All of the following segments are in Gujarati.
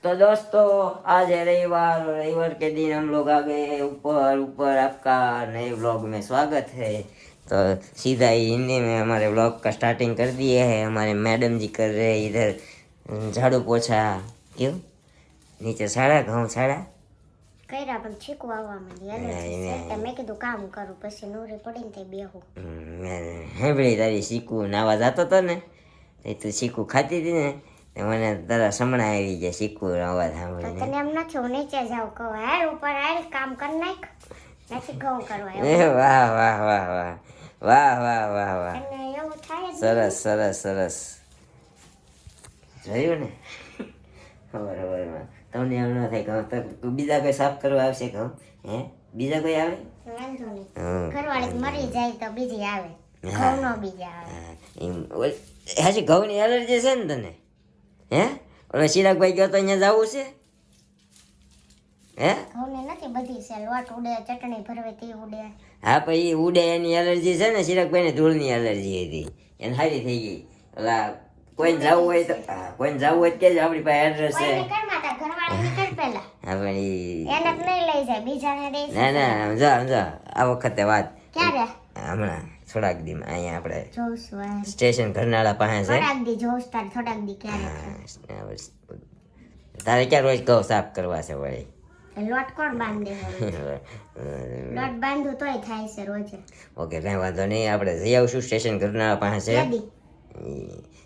तो दोस्तों आज है रविवार और रविवार के दिन हम लोग आ गए ऊपर ऊपर। आपका नए व्लॉग में स्वागत है। तो सीधा ही हिंदी में हमारे व्लॉग का स्टार्टिंग कर दिए है। हमारे मैडम जी कर रहे हैं इधर झाड़ू पोछा। क्यों नीचे साड़ा घઉં સાડા કર્યા પણ છીકું આવવા માંડી એલર્જી છે એટલે મેં કીધું કામ કરું પછી નવરી પડીને તે બેહું. હે ભાઈ તારી શીકું નાવા જતો હતો ને તે તું શીકું ખાતી હતી ને તે મને તારા સમણા આવી ગયા શીકું અવાજ તો સાંભળીને. તને એમ નથી હું નીચે જાઉં કહું હાલ ઉપર હાલ કામ કરી નાખ નથી ઘઉં કરવા એ વાહ વાહ વાહ વાહ વાહ વાહ વાહ વાહ અને એવું થાય જ સરસ સરસ સરસ જોયું ને ખબર ખબરમાં તમને એમ ન થાય ઘઉં તો બીજા કોઈ સાફ કરવા આવશે ઘઉં હે બીજા કોઈ આવે વાંધો નહીં હમ. ઘરવાળી મરી જાય તો બીજી આવે ઘઉં નો બીજા આવે હા, હાજી ઘઉંની એલર્જી છે ને તને હે ઓલા ચિરાગભાઈ ગયો તો અહીંયા જવું છે હે ઘઉંની નથી બધી છે લોટ ઉડે ચટણી ભરવે તે ઉડે હા પછી ઉડે એની એલર્જી છે ને ચિરાગભાઈને ધૂળની એલર્જી હતી એને સારી થઈ ગઈ ઓલા કોઈને જવું હોય તો હા કોઈને જવું હોય તો કે આપણી પાસે એડ્રેસ છે કોઈને કર માતા ઘરવાળીને કર પેલા હા પણ એને જ નહીં લઈ જાય બીજાને દે ના ના સમજા સમજા આ વખતે વાત ક્યારે હમણાં થોડાક દીમાં અહીંયા આપણે જોઉં છું આ. સ્ટેશન ઘરનાળા પાસે છે થોડાક દી જોઉં છું તારે થોડાક દી ક્યારે હા, તારે ક્યાં રોજ ઘઉં સાફ કરવા છે વળી લોટ કોણ બાંધે લોટ બાંધું તોય થાય છે રોજે ઓકે કાંઈ વાંધો નહીં આપણે જઈ આવશું સ્ટેશન ઘરનાળા પાસે છે કેદી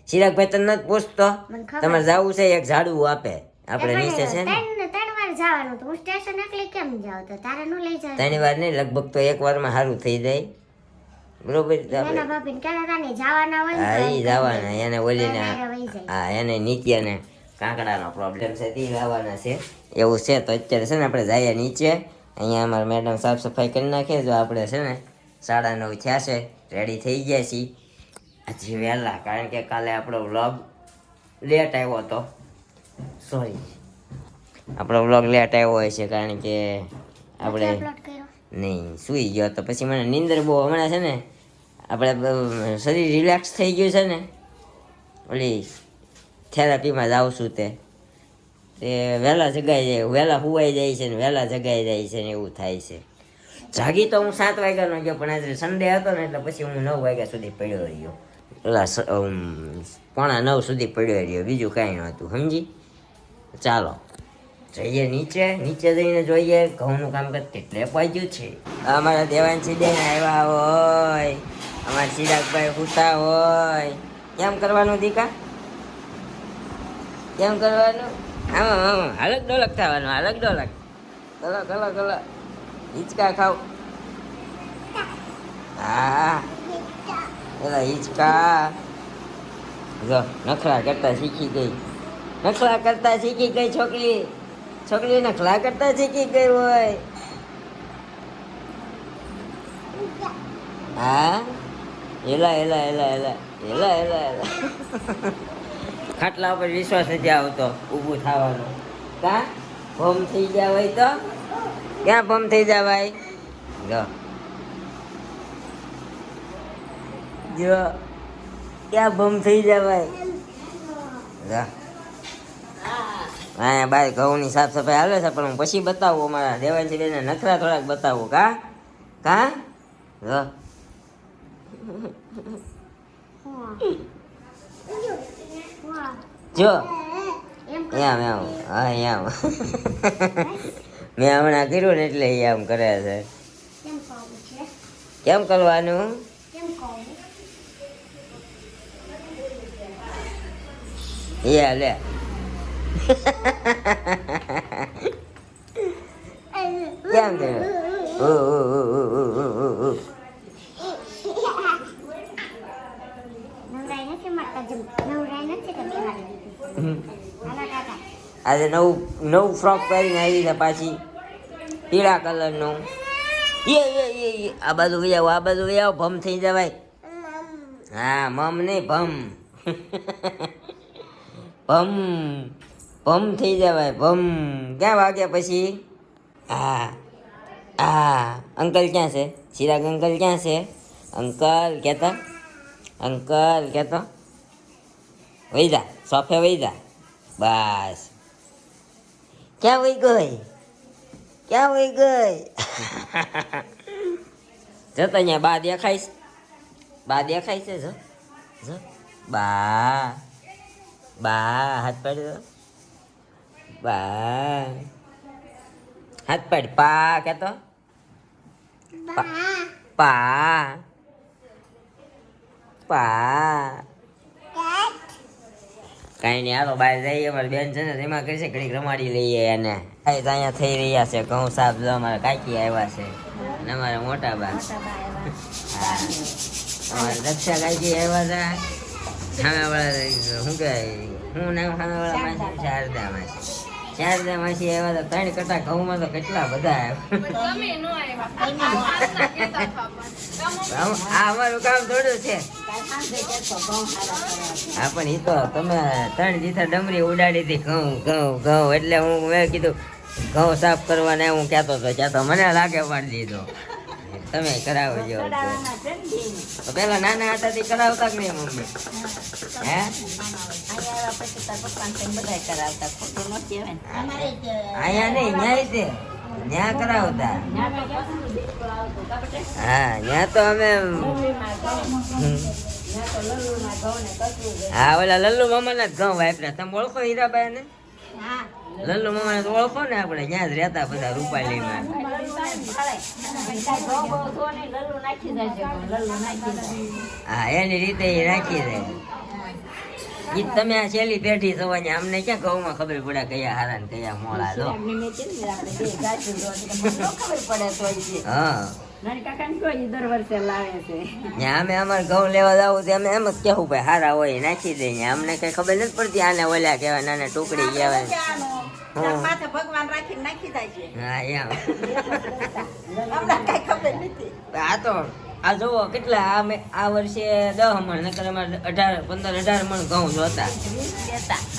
ચિરાગભાઈ તને નથી પૂછતો મને ખબર તમારે જવું છે એક ઝાડુ આપે આપણે નીચે છે ને ત્રણ વાર જવાનું તો હું સ્ટેશન એકલી કેમ જાઉં તો તારે નો લઈ જાય ત્રણ વાર નહીં લગભગ તો એક વારમાં સારું થઈ જાય બરોબર નાના ભાભી ને કહેતા હતા ને જવાના હોય હા ને એ જવાના એને ઓલીને ત્યારે વહી જાય હા એને નિત્યને કાંકડાનો પ્રોબ્લેમ છે તે લાવવાના છે એવું છે તો અત્યારે છે ને આપણે જઈએ નીચે અહીંયા અમારા મેડમ સાફ સફાઈ કરી નાખીએ જો આપણે છે ને 9:30 થયા છે રેડી થઈ ગયા છીએ હજી વહેલા કારણ કે કાલે આપણો વ્લોગ લેટ આવ્યો હતો સોરી આપણો વ્લોગ લેટ આવ્યો હોય છે કારણ કે આપણે અપલોડ કર્યો નહીં સૂઈ ગયો તો પછી મને નીંદર બહુ હમણાં છે ને આપણે શરીર રિલેક્સ થઈ ગયું છે ને ઓલી થેરાપીમાં જાઉં છું તે વહેલા જગાઈ જાય વહેલા હુવાઈ જાય છે ને વહેલા જગાઈ જાય છે ને એવું થાય છે જાગી તો હું 7 વાગ્યાનો ગયો પણ આજે સન્ડે હતો ને એટલે પછી હું 9 વાગ્યા સુધી પડ્યો રહ્યો ઓલા 8:45 સુધી પડ્યો રહ્યો બીજું કાંઈ નહોતું સમજી ચાલો જઈએ નીચે નીચે જઈને જોઈએ ઘઉંનું કામ કેટલે પહોંચ્યું છે અમારા દેવાંશી બેન આવ્યા હોય અમારા ચિરાગભાઈ હુતા હોય કેમ કરવાનું દીકા કેમ કરવાનું આમાં આમાં હલક ડોલક થવાનું હલક ડોલક કલો કલો કલો હિંચકા ખાવ હા પેલા હિંચકા જો નખરા કરતા શીખી ગઈ નખરા કરતા શીખી ગઈ છોકરી નખરા કરતા શીખી ગઈ હોય હા એલા એલા એલા એલા એલા એલા એલા ખાટલા ઉપર વિશ્વાસ નથી આવતો ઊભું થવાનો કા ભમ થઈ ગયા હોય તો ક્યાં ભમ થઈ જાય ભાઈ જો ક્યાં ભમ થઈ જાય ભાઈ હા ભાઈ ઘઉંની સાફ સફાઈ હાલે છે પણ હું પછી બતાવું અમારા દેવાંશી બેન નખરા થોડાક બતાવું કા કા જો એમ એમ એમ હા એમ મેં હમણાં કર્યું ને એટલે એ આમ કરે છે કેમ કહું છે કેમ કરવાનું કેમ કહું લે કેમ કર્યું નવરાઈ નથી મારતા જેમ નવરાઈ નથી કે બેહાડી દીધી હાલો કાકા આજે નવું ફ્રોક પહેરીને આવી છે પાછી પીળા કલરનું એ આ બાજુ વહી આ બાજુ વહી ભમ થઈ જવાય હા મમ નહીં ભમ ભમ ભમ થઈ જવાય ભમ ક્યાં વાગ્યા પછી હા હા અંકલ ક્યાં છે ચિરાગ અંકલ ક્યાં છે અંકલ કહેતા અંકલ કહેતો વહી જા સોફે વહી જા બસ ક્યાં વહી ગઈ ક્યાં વહી ગઈ જો તો અહીંયા બા દેખાય છે બા દેખાય છે જો જો બા બા હાથ પાડી દો બા હાથ પાડી પા કેતો પા પા કાંઈ નહીં હાલો બહાર જઈએ અમારી બેન છે ને એમાં કહેશે ઘડીક રમાડી લઈએ એને અહીંયા થઈ રહ્યા છે ઘઉં સાફ જો અમારા કાકી આવ્યા છે અને અમારા મોટા બા હા અમારા દક્ષા કાકી આવ્યા હતા સામેવાળા શું કહેવાય હું નામ સામેવાળા માસી શારદા માસી શારદા માસી આવ્યા હતા 3 કટા ઘઉંમાં તો કેટલા બધા આ અમારું કામ થોડું છે હા પણ એ તો તમે 3 દિવસે ડમરી ઉડાડી હતી ઘઉં ઘઉં ઘઉં એટલે હું મેં કીધું ઘઉં સાફ કરવાને હું કહેતો હતો ત્યાં તો મને લાગે પાડી દીધો તમે કરાવજો તો પેલા નાના હતા તે કરાવતા કે નહીં મમ્મી હે અહીંયા નહીં ન્યાય છે ન્યા કરાવતા હા ન્યા તો અમે હા ઓલા લલ્લુ મામાના જ ઘઉં વાપર્યા તમે ઓળખો હીરાબાઈ ને લલ્લુ મામાને તો ઓળખો ને આપણે ત્યાં જ રહેતા બધા રૂપાલીમાં હા એની રીતે એ રાખી દે ઈ તમે આ છેલ્લી પેઢી થવાની અમને ક્યાં ઘઉંમાં ખબર પડે કયા હારા ને કયા મોળા જો હા અમે અમારે ઘઉં લેવા જવું તો અમે એમ જ કેવું ભાઈ હારા હોય નાખી દઈએ અમને કઈ ખબર નથી પડતી આને ઓલા કહેવાય નાના ટુકડી કહેવાય આ તો આ જોવો કેટલા આ વર્ષે 10 મણ નકર અમારે 15-18 મણ ઘઉં જોતા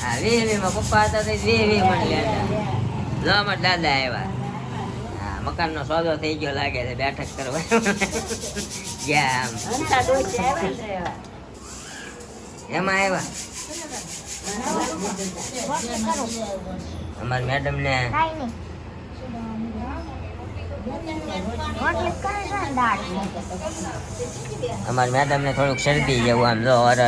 હા 20 માં પપ્પા હતા તો 20 મણ લેતા જો અમારા દાદા આવ્યા મકાન નો સોદો થઈ ગયો લાગે છે બેઠક કરવા ગયા એમાં આવ્યા અમારી મેડમ ને અમારી મેડમ ને થોડુંક શરદી જેવું આમ જો અર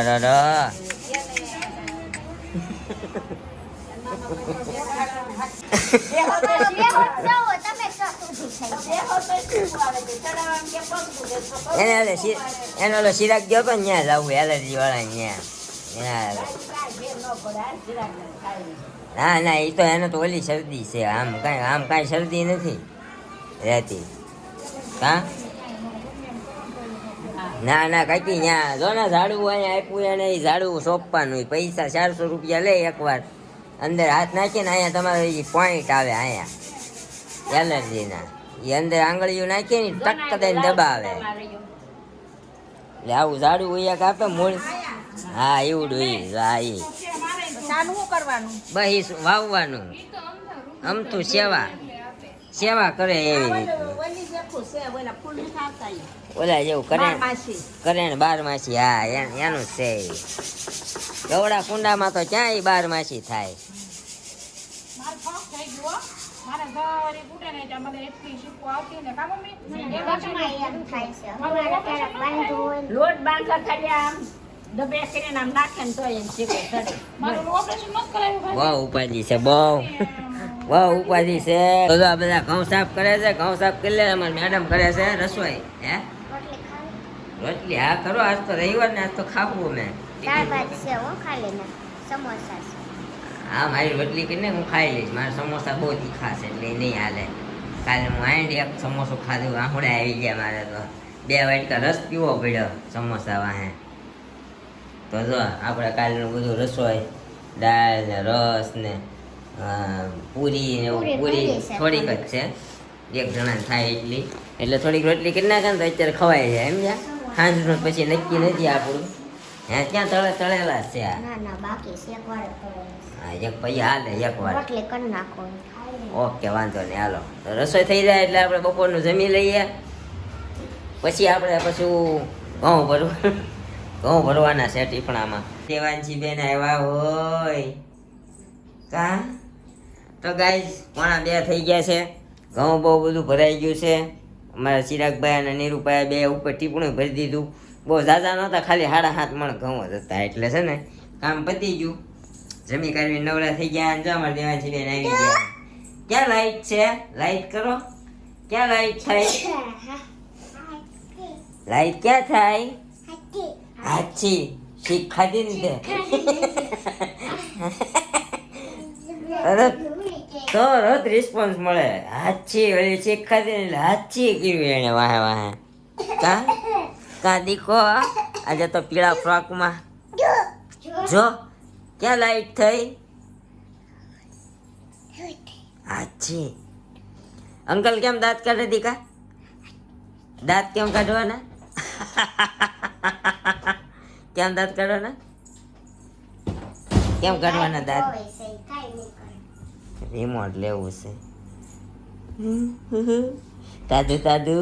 એને ઓલો સિરાક ગયો તો ને ત્યાં જવું એલર્જી વાળા ત્યાં ના ના એ તો એને તો ઓલી શરદી છે આમ કાંઈ શરદી નથી રહેતી હા ના ના કાકી ત્યાં જો ને ઝાડવું અહીંયા આપ્યું એને એ ઝાડવું સોંપવાનું પૈસા 400 રૂપિયા લે એકવાર અંદર હાથ નાખીને અહીંયા તમારે એ પોઈન્ટ આવે અહીંયા એલર્જીના એ અંદર આંગળીઓ નાખીએ ને ટક દઈને દબાવે એટલે આવું ઝાડવું એક આપે મૂળ હા એવડું હા એ બસ વાવવાનું અમથું સેવા કરે એવી રીતે ઓલા જેવું કરે ને 12 માસી હા એનું છે ગવડા કુંડામાં તો ક્યાંય 12 માસી થાય લોટ બાંધા ખાલી આમ દબે કરીને આમ નાખે ને તો એમ શીખો બહુ ઉપાધિ છે બહુ ઉપાધિ છે તો આ બધા ઘઉં સાફ કરે છે ઘઉં સાફ કરી લે અમારી મેડમ કરે છે રસોઈ હે રોટલી હા કરો આજ તો રવિવાર ને આજ તો ખાવું મેં હા મારી રોટલી કરીને હું ખાઈ લઈશ મારા સમોસા બહુ તીખા છે એટલે નહીં હાલે કાલે હું આઈને એક સમોસો ખાધું આંખોડે આવી ગયા મારે તો 2 વાટકા રસ પીવો પડ્યો સમોસા વાહે તો જો આપણે કાલનું બધું રસોઈ દાળ ને રસ ને પૂરી ને પૂરી થોડીક જ છે એક જણા થાય એટલી એટલે થોડીક રોટલી કરી નાખે ને તો અત્યારે ખવાઈ જાય એમ જા સાંજનું પછી નક્કી નથી આપણું હે ક્યાં તળેલા છે આ હા એક પછી હાલે એક વાર ઓકે વાંધો નહીં હાલો તો રસોઈ થઈ જાય એટલે આપણે બપોરનું જમી લઈએ પછી આપણે ઘઉં ભરવાના છે ટીપણામાં દેવાનજી બેન આવ્યા હોય કા તો ગાઈઝ 1:30 થઈ ગયા છે. ઘઉં બહુ બધું ભરાઈ ગયું છે. અમારા ચિરાગભાઈ અને નીરુભાઈ બે ઉપર ટીપણું ભરી દીધું. બહુ ઝાઝા નહોતા, ખાલી 7.5 મણ ઘઉં જ હતા. એટલે છે ને કામ પતી ગયું. જમી કાઢવી નવરા થઈ ગયા. અને જો અમારા દેવાંશી બેન આવી ગયા. ક્યાં લાઈટ છે? લાઈટ કરો. ક્યાં લાઈટ થાય? લાઈટ ક્યાં થાય? હાચી શીખ ખાધી ને તે તરત રિસ્પોન્સ મળે. હાચી ઓલી શીખ ખાધી ને એટલે હાચી કર્યું એને વાહે વાહે. કા દીકો આજે તો પીળા ફ્રોકમાં જો ક્યાં લાઈટ થઈ? હાચી અંકલ કેમ દાંત કાઢે દીકા? દાંત કેમ કાઢવાના? કેમ દાંત કાઢવાના? કેમ કાઢવાના દાંત? રિમોટ લેવું છે. તાદુ તાદુ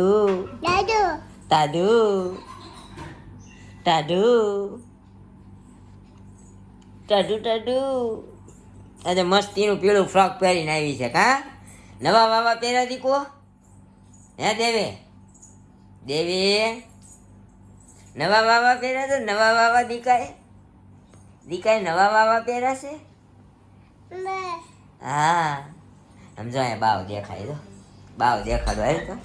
તાદુ તાદુ ટાડુ ટાડુ. આજે મસ્તીનું પીળું ફ્રોક પહેરીને આવી છે. કા નવા વાવા પહેર્યા દીકો? હે દેવે? દેવી નવા વાવા પહેર્યા છે? નવા વાવા દીકાએ નવા વાવા પહેર્યા છે? હા સમજો અહીંયા બાવ દેખાય. તો બાવ દેખાડો હાલ તો.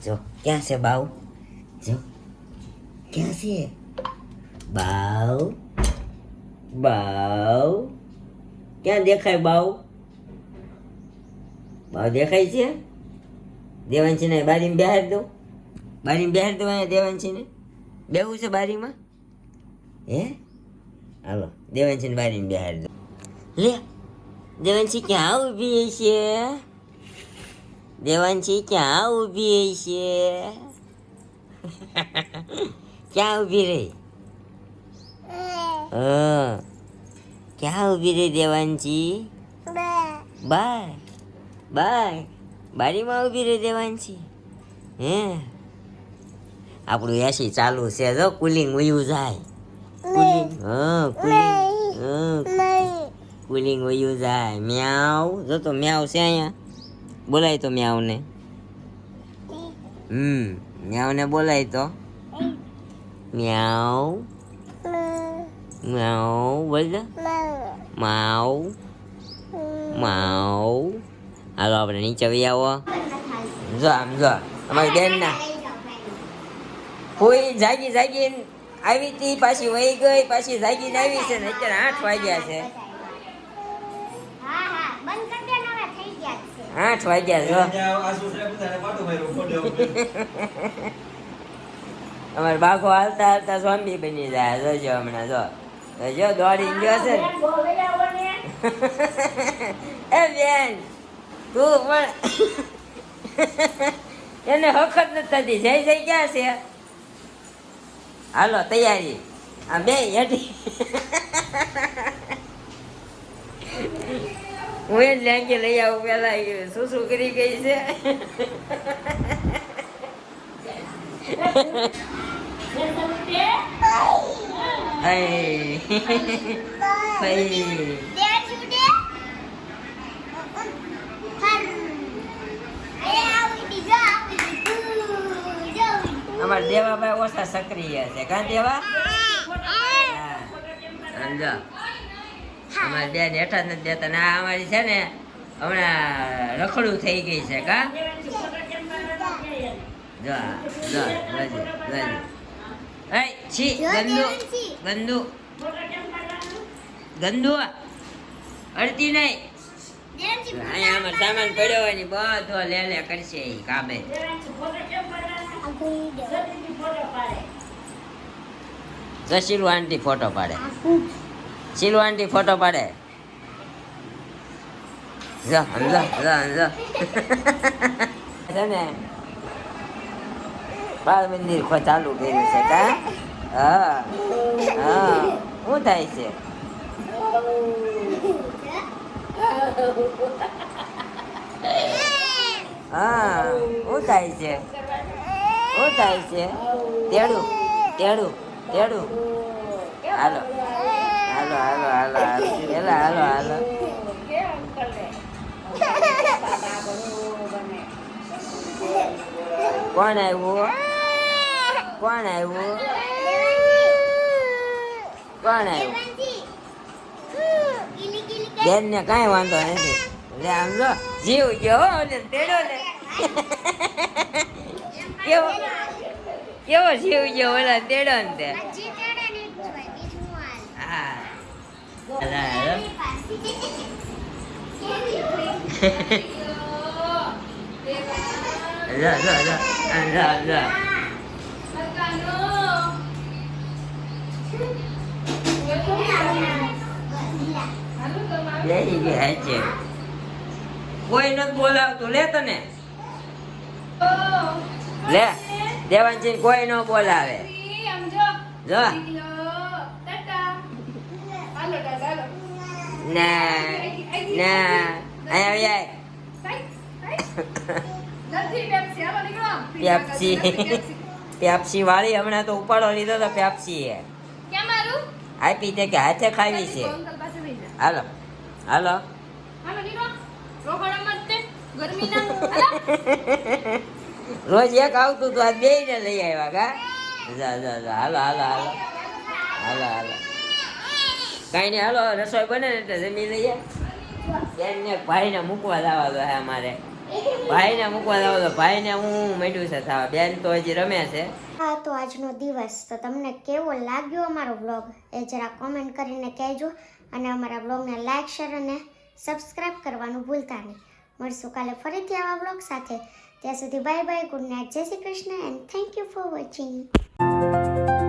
જો ક્યાં છે બાવ? જો ક્યાં છે બાવ? બાવ ક્યાં દેખાય? બાવ બાવ દેખાય છે? દેવાંશીને બારીમાં બેહાર દો. બારીમાં બેહાર દો અહીંયા દેવાંશીને. બેવું છે બારીમાં? હે હાલો દેવાંશીને બારીમાં બેહાર દો. લે દેવાંશી ક્યાં ઊભી છે? દેવાંશી ક્યાં ઊભી છે? ક્યાં ઊભી રહી? ક્યાં ઊભી રહી દેવાંશી? બાય બાય બારીમાં ઊભી રહી દેવાંશી. હે આપણું એસી ચાલુ છે. જો કુલિંગ ઉયું જાય. કુલિંગ કુલિંગ ઉયું જાય. મ્યાવ જો તો મ્યાવ છે અહીંયા. બોલાય તો મ્યાવને. મ્યાવને બોલાય તો મ્યાવ મ્યાવ બોલ. માવ માવ. હાલો આપણે નીચે વહી આવો. જો આમ જો અમારી બેન ના કોઈ જાગી આવી હતી, પાછી વહી ગઈ, પાછી જાગીને આવી છે ને અત્યારે 8 વાગ્યા છે. 8 વાગ્યા જો. અમારે બાઘો હાલતા હાલતા ઝોમ્બી બની જાય. જોજો હમણાં જો દોડી ગયો છે. એ બેન તું પણ એને હખત નથી થતી. જઈ ક્યાં છે? હાલો તૈયારી. આ બે હેઠી હું એ લેંગી લઈ આવું. પેલા શું કરી ગઈ છે? અમારા દેવાભાઈ ઓછા સક્રિય છે. કાં દેવા? સમજો અમારે બેન હેઠા જ નથી દેતા ને. આ અમારી છે ને હમણાં રખડું થઈ ગઈ છે. કા જો જો છી ગંદુ ગંદુ ગંદુ અડતી નહીં. અહીંયા અમારે સામાન પડ્યો હોય ને બધો લે કરશે એ કામે. જો શીલુ આંટી ફોટો પાડે. શીલુ આંટી ફોટો પાડે. જો સમજો સમજો છે ને બાળ મંદિર ચાલુ કર્યું છે. કા હા શું થાય છે? શું થાય છે? શું થાય છે? તેડું તેડું તેડું. હાલો હાલો હાલો હાલો હાલો હાલો હાલો કોણ આવ્યું કોણ આવ્યું કોણ આવ્યું બેન ને કાંઈ વાંધો નથી લે આમ જો જીવ ગયો હો ને તેડો ને કેવો કેવો જીવ ગયો ઓલા તેડો ને તે હા કોઈ નથી બોલાવતું લે તને લે દેવાંશી કોઈ ન બોલાવે જો ના ના પેપ્સી પેપ્સી વાળી હમણાં તો ઉપાડો લીધો તો પેપ્સી આપી તે કે હાથે ખાવી છે હાલો હાલો રોજ એક આવતું તો આજ બે ને લઈ આવ્યા કા જા જા જા હાલો હાલો હાલો હાલો હાલો કઈ નહીં હાલો રસોઈ બને ને એટલે જમી લઈએ બેન ને ભાઈને મૂકવા જવા દો અમારે ભાઈને મૂકવા જવા દો ભાઈને હું મેળવ્યું છે થવા બેન તો હજી રમે છે. હા તો આજનો દિવસ તો તમને કેવો લાગ્યો અમારો વ્લોગ એ જરા કોમેન્ટ કરીને કહેજો અને અમારા વ્લોગને લાઈક શેર અને સબસ્ક્રાઈબ કરવાનું ભૂલતા નહીં. મળશું કાલે ફરીથી આવા વ્લોગ સાથે. ત્યાં સુધી બાય બાય, ગુડ નાઇટ, જય Shri Krishna and thank you for watching.